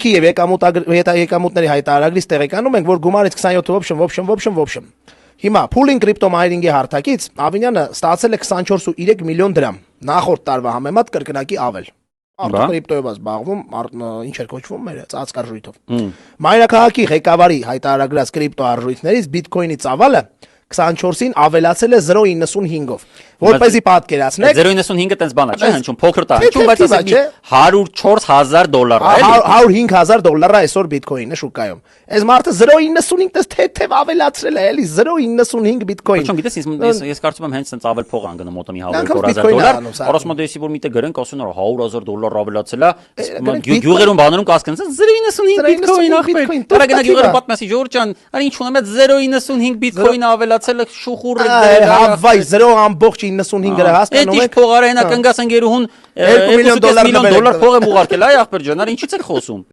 Գույքի եւ եկամուտների հայտարարագրից տեղեկանում ենք, որ գումարից 27 ոբշն։ Հիմա pooling crypto mining-ի հարթակից Ավինյանը ստացել է 24.3 միլիոն դրամ, նախորդ տարվա համեմատ կրկնակի ավել։ Արդյոք կրիպտոյով զբաղվում, ինչ էր կոչվում մեր ծածկարժույթով։ Մայրաքաղաքի ղեկավարի հայտարարած կրիպտո արժույթներից բիթքոյնի ծավալը 24-ին ավելացել է 0.95-ով, որպեսզի պատկերացնեք 0.95-ը տենց բան է, չէ՞, հնչում փոքր տա, հնչում, բայց ասենք $104,000 է, էլի։ $105,000 այսօր բիթքոյնը շուկայում։ Այս մարդը 0.95 տես թեթև ավելացրել է, էլի 0.95 բիթքոյն։ Ինչո՞մ գիտես, ես կարծում եմ հենց տենց ավել փող ան գնում մոտամի $100,000։ Առասմոդեսի որ միտը գրենք, ասեն որ $100,000 ավելացել է, գյուղերում բաներում կասկածեն 0.95 բիթքոյն ախպեր։ Դրա գնա գյուղերում պատմասի Ժորժ ջան, արի ինչ ունեմ, 0.95 բիթքոյն ավելացել է շուխուռը դեր։ Հավայ 0.95-ը հասկանում եք։ Էդ փողարենա կնգասեն գերուհուն $2 միլիոն փող եմ ուղարկել, այ ախպեր ջան, արի ինչից եք խոսում։